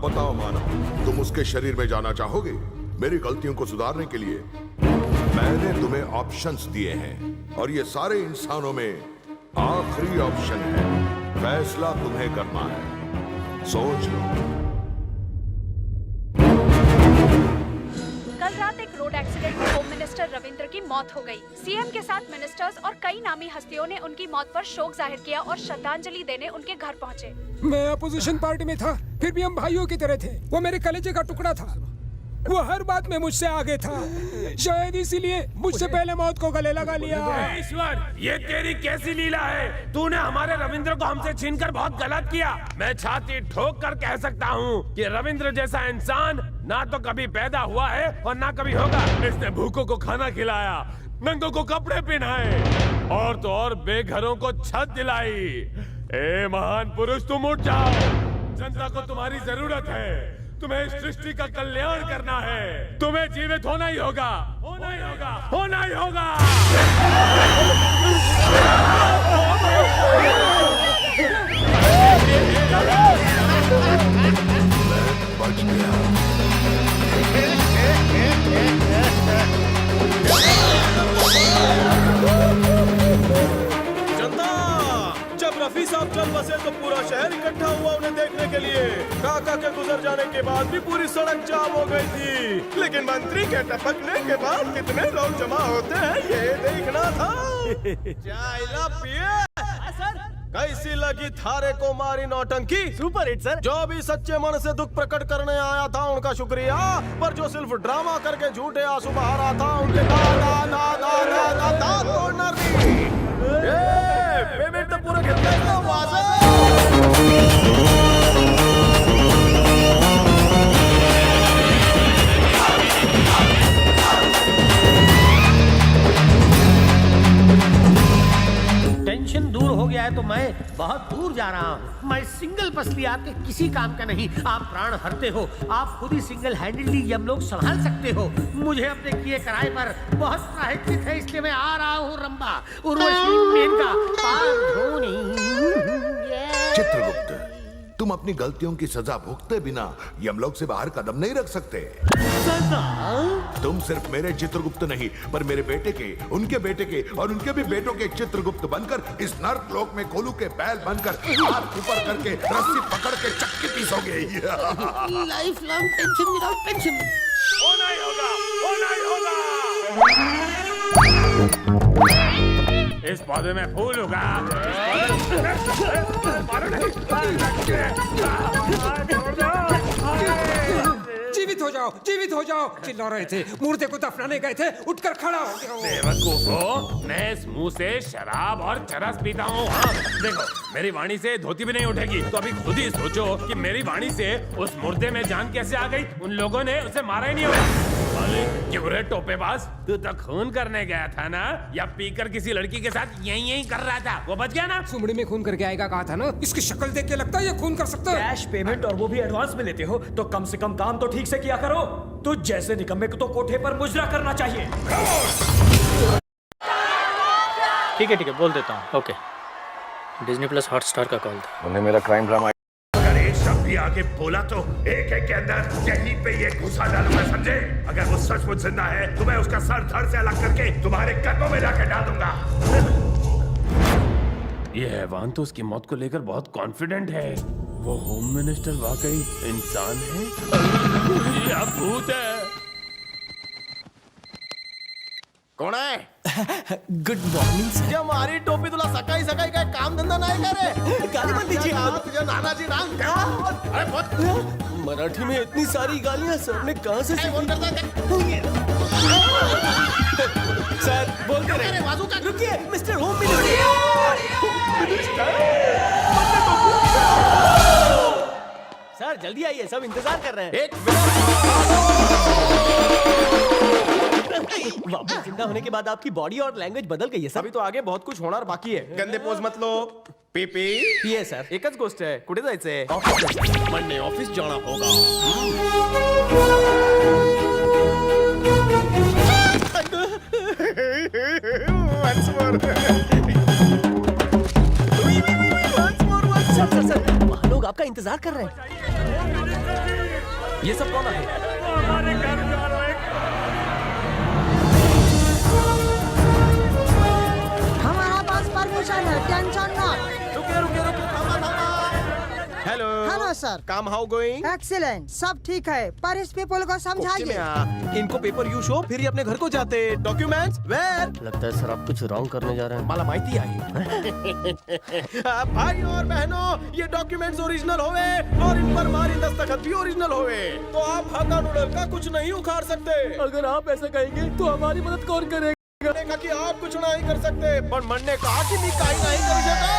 बताओ मानव, तुम उसके शरीर में जाना चाहोगे? मेरी गलतियों को सुधारने के लिए मैंने तुम्हें ऑप्शंस दिए हैं और ये सारे इंसानों में आखिरी ऑप्शन है। फैसला तुम्हें करना है, सोच लो। कल रात एक रोड एक्सीडेंट में होम मिनिस्टर रविंद्र की मौत हो गई। सीएम के साथ मिनिस्टर्स और कई नामी हस्तियों ने उनकी मौत पर शोक जाहिर किया और श्रद्धांजलि देने उनके घर पहुंचे। मैं अपोजिशन पार्टी में था, फिर भी हम भाइयों की तरह थे। वो मेरे कलेजे का टुकड़ा था। वो हर बात में मुझसे आगे था, शायद इसीलिए मुझसे पहले मौत को गले लगा लिया। ईश्वर, ये तेरी कैसी लीला है? तूने हमारे रविंद्र को हमसे छीनकर बहुत गलत किया। मैं छाती ठोक कर कह सकता हूँ कि रविंद्र जैसा इंसान ना तो कभी पैदा हुआ है और ना कभी होगा। इसने भूखों को खाना खिलाया, नंगों को कपड़े पहनाए और तो और बेघरों को छत दिलाई। ए महान पुरुष, तुम उठ जाओ। जनता को तुम्हारी जरूरत है। तुम्हें इस सृष्टि का कल्याण करना है। तुम्हें जीवित होना ही होगा, होना ही होगा, होना ही होगा। बच गया। रफी साहब चल बसे तो पूरा शहर इकट्ठा हुआ उन्हें देखने के लिए। काका के गुजर जाने के बाद भी पूरी सड़क जाम हो गई थी, लेकिन मंत्री के टपकने के बाद कितने लोग जमा होते हैं ये देखना था। चाइला पिए सर। कैसी लगी थारे को मारी नौटंकी? Super hit sir. जो भी सच्चे मन से दुख प्रकट करने आया था उनका शुक्रिया, पर जो सिर्फ ड्रामा करके झूठे आंसू बहा रहा था उनके पेमेंट तो पूरा टेंशन दूर हो गया है तो मैं बहुत दूर जा रहा हूँ। मैं सिंगल पसली आपके किसी काम का नहीं। आप प्राण हरते हो, आप खुद ही सिंगल हैंडली यमलोक संभाल सकते हो। मुझे अपने किए कराए पर बहुत प्रायश्चित है, इसलिए मैं आ रहा हूँ रंभा उर्वशी मेनका पार धोनी। चित्रगुप्त, तुम अपनी गलतियों की सजा भुगते बिना यमलोक से बाहर कदम नहीं रख सकते। सजा? तुम सिर्फ मेरे चित्रगुप्त नहीं, पर मेरे बेटे के, उनके बेटे के और उनके भी बेटों के चित्रगुप्त बनकर इस नर्क लोक में कोलू के बैल बनकर हाथ ऊपर करके रस्सी पकड़ के चक्की पीसोगे। Life long tension without pension. होना ही होगा, होना ही होगा। इस पौधे में फूल होगा। जीवित हो जाओ, जीवित हो जाओ। चिल्ला रहे थे, मूर्ति को दफनाने गए थे, उठकर खड़ा हो गया। बेवकूफो, मैं इस मुंह से शराब और चरस पीता हूँ। हाँ, देखो, मेरी वाणी से धोती भी नहीं उठेगी, तो अभी खुद ही सोचो कि मेरी वाणी से उस मुर्दे में जान कैसे आ गई। उन लोगों ने उसे मारा ही नहीं होगा। क्यों रे टोपेबाज, तू तो खून करने गया था ना, या पीकर किसी लड़की के साथ यही कर रहा था? वो बच गया ना। सुमड़ी में खून करके आएगा कहा था ना। इसकी शक्ल देख के लगता है ये खून कर सकता है। कैश पेमेंट और वो भी एडवांस में लेते हो तो कम से कम काम तो ठीक से किया करो। तो जैसे निकम्मे को तो कोठे पर मुजरा करना चाहिए। ठीक है बोल देता हूँ। ओके, डिज्नी प्लस हॉटस्टार का कॉल था। उन्हें मेरा क्राइम ड्रामा अगर एक शब्द भी आगे बोला तो एक के अंदर यहीं पे ये घुसा डालूंगा, समझे? अगर वो सचमुच जिंदा है तो मैं उसका सर धड़ से अलग करके तुम्हारे कदमों में जाकर डाल दूंगा। ये हैवान तो उसकी मौत को लेकर बहुत कॉन्फिडेंट है। वो होम मिनिस्टर वाकई इंसान है या भूत है? कौन है? Good morning sir. ये हमारी टोपी तुला सकाई सकाई का काम धंधा नहीं करे। गाली मत दीजिए। तुझे नाना जी नाम क्या? अरे बहुत मराठी में इतनी सारी गालियां सर ने कहां से सीखी? सर बोलते रहे। बाजू का रुकिए मिस्टर होम मिनिस्टर। सर जल्दी आइए, सब इंतजार कर रहे हैं। एक वापस जिंदा होने के बाद आपकी बॉडी और लैंग्वेज बदल गई है सर। अभी तो आगे बहुत कुछ होणार बाकी आहे। गंदे पोज मत लो। पीपी ये सर एकच गोष्ट आहे, कुठे जायचंय? ऑफिस मंडे ऑफिस जाना होगा। Once more. सर वहाँ लोग आपका इंतजार इंतजार कर रहे हैं। ये सब कौन है? हमारे घर जा रहे हैं। हमारा पास परमिशन है, tension not. Hello hello sir. काम हाउ गोइंग? एक्सीलेंट, सब ठीक है, पर इस पीपल को समझाइए। इनको पेपर यू शो, फिर ही अपने घर को जाते। Documents where? लगता है सर आप कुछ रॉन्ग करने जा रहे हैं। मला माहिती आहे। भाई और बहनों, ये डॉक्यूमेंट्स ओरिजिनल होवे और इन पर हमारी दस्तखत भी ओरिजिनल होवे, तो आप हक्का नूडल का कुछ नहीं उखाड़ सकते। अगर आप ऐसा कहेंगे तो हमारी मदद कौन करेगा? कहा कि आप कुछ नहीं कर सकते, पर मन ने कहा कि मैं काई नहीं कर सकता।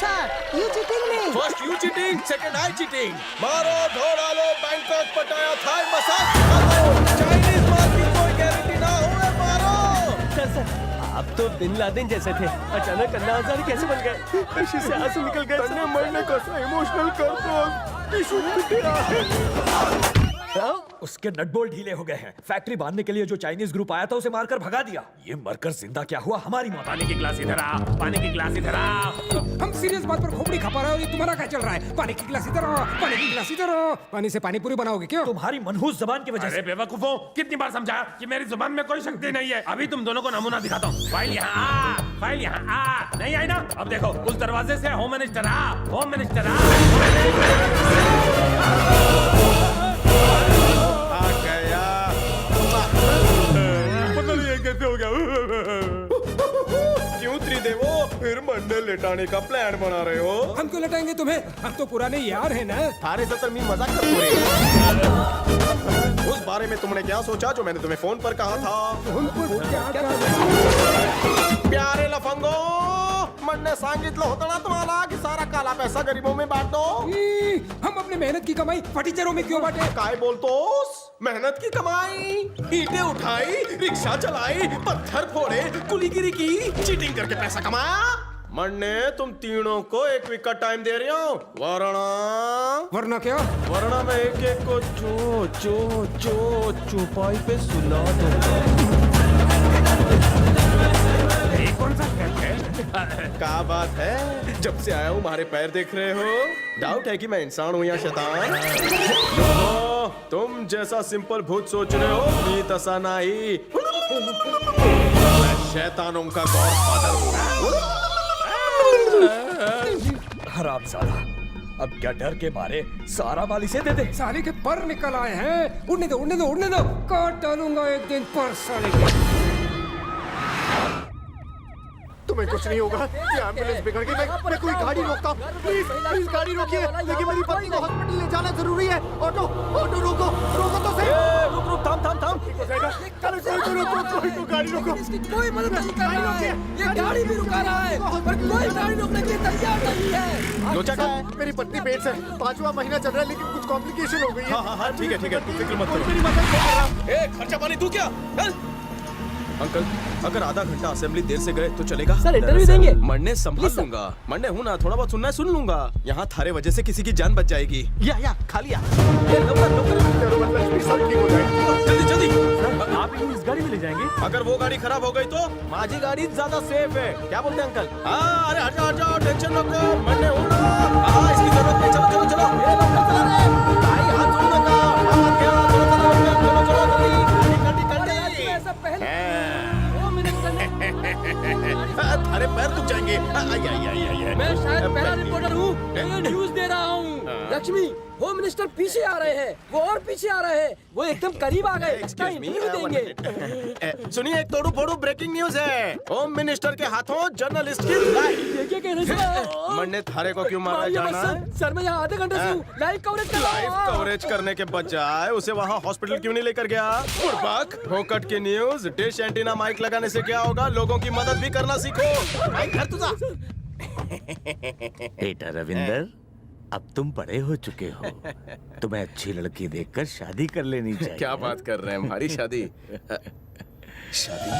Sir, you cheating me. First you cheating, second I cheating. मारो, धोड़ा लो, बैंकॉक, पटाया, थाई मसाज करो। चाइनीज माल की कोई गारंटी ना होवे, मारो। सर आप तो बिन लादेन जैसे थे, अचानक अन्ना हजारे कैसे बन गए? खुशी से आंसू निकल गए। तन्ने मरने को इमोशनल कर दो। टिश्यू टूटा। उसके नट बोल्ट ढीले हो गए हैं। फैक्ट्री बांधने के लिए जो चाइनीज ग्रुप आया था उसे मारकर भगा दिया। ये मरकर जिंदा क्या हुआ? हमारी मौत। पानी की गिलास इधर आ, पानी की गिलास इधर आ। हम सीरियस बात पर खोपड़ी खपा रहे हो, ये तुम्हारा क्या चल रहा है? पानी की गिलास इधर आओ, पानी की गिलास इधर आओ। पानी से पानी पूरी बनाओगे क्यों? तुम्हारी मनहूस जबान की वजह अरे से। बेवकूफों, कितनी बार समझाया कि मेरी जुबान में कोई शक्ति नहीं है। अभी तुम दोनों को नमूना दिखाता हूँ। फाइल यहाँ आ, फाइल यहाँ आ। नहीं आई ना? अब देखो, उस दरवाजे से होम मिनिस्टर आ, होम मिनिस्टर आ। पता नहीं ये कैसे हो गया। क्यों त्रिदेवो, फिर मंडल लेटाने का प्लान बना रहे हो? हम क्यों लटाएंगे तुम्हें? हम तो पुराने यार हैं ना। थारे से मी मजाक कर रहे। उस बारे में तुमने क्या सोचा जो मैंने तुम्हें फोन पर कहा था? प्यारे लफंगो, मन ने सांगितलं होतं ना तुम्हाला कि सारा काला पैसा गरीबों में बांट दो। हम अपने मेहनत की कमाई फटीचरों में क्यों बांटे? काय बोलतोस? मेहनत की कमाई, ईंटें उठाई, रिक्शा चलाई, पत्थर फोड़े, कुलीगिरी की, चीटिंग करके पैसा कमाया। मन ने तुम तीनों को एक वीक का टाइम दे रही हूँ, वरना क्या? वरना मैं एक एक को चौपाई पे सुना दूंगा। ये कौन सा स्टेप है? क्या बात है? जब से आया हूँ हमारे पैर देख रहे हो? डाउट है कि मैं इंसान हूँ या शैतान? नो, तुम जैसा सिंपल भूत सोच रहे हो, भी तसा नहीं। मैं शैतानों का गॉडफादर हूँ। हरामजादा, अब क्या डर के मारे सारा माल इसे दे दे? साले के पर निकल आए हैं। उड़ने दो, उड़ने दो, उड़ने दो। काट डालूंगा एक दिन पर साले के। तुम्हें कुछ नहीं होगा। ये एम्बुलेंस बिगड़ गई। मैं कोई गाड़ी रोकता हूँ। प्लीज प्लीज गाड़ी रोकिए, लेकिन मेरी पत्नी को हॉस्पिटल ले जाना जरूरी है। ऑटो ऑटो रोको, रोको तो सही। रुक रुक, थाम थाम थाम। कोई तो गाड़ी रोको। कोई मदद नहीं कर रहा है। ये गाड़ी भी रुका रहा है, पर कोई गाड़ी रोकने के लिए तैयार नहीं है। लोचा का है? मेरी पत्नी पेट से 5वां महीना चल रहा है, लेकिन कुछ कॉम्प्लिकेशन हो गई है। हाँ, ठीक है, तुम फिक्र मत करो। मेरी मदद नहीं कर रहा। ए, खर्चा पानी तू क्या? अंकल, अगर आधा घंटा असेंबली देर से गए तो चलेगा? सर इंटरव्यू देंगे। मरने संभाल लूंगा। मरने हूँ ना, थोड़ा बहुत सुनना है सुन लूंगा। यहाँ थारे वजह से किसी की जान बच जाएगी। या खा लिया। जल्दी जल्दी। आप इस गाड़ी में ले जाएंगे? अगर वो गाड़ी खराब हो गई तो माझी गाड़ी ज्यादा सेफ है। क्या बोलते हैं अंकल? हाँ, अरे हट जाओ, टेंशन मत लो। मरने हूँ ना। हाँ, इसकी जरूरत नहीं। चलो चलो चलो। ये लोग चला रहे। भाई हाथ जोड़ने का। हाँ, क्या? चलो जल्दी। अरे पैर दुख जाएंगे। मैं शायद पहला रिपोर्टर हूँ, मैं न्यूज दे रहा हूँ। लक्ष्मी, होम मिनिस्टर पीछे आ रहे हैं, वो और पीछे आ रहे हैं, वो एकदम करीब आ गए। इसका इंटरव्यू देंगे। सुनिए, एक तोड़ू फोड़ू ब्रेकिंग न्यूज है। होम मिनिस्टर के हाथों जर्नलिस्ट की लाइफ। क्या कह रहे हैं? मरने थारे को क्यों मारा जाना है? सर मैं यहाँ आधे घंटे से हूँ, लाइव कवरेज कर रहा हूँ। लाइव कवरेज करने के बजाय उसे वहाँ हॉस्पिटल क्यों नहीं लेकर गया? फोकट की न्यूज, डिश एंटीना माइक लगाने से क्या होगा? लोगों की मदद भी करना सीखो। माइक घर तुझा। बेटा रविंदर, अब तुम बड़े हो चुके हो, तुम्हें अच्छी लड़की देखकर शादी कर लेनी चाहिए। क्या बात कर रहे हैं? हमारी शादी? शादी?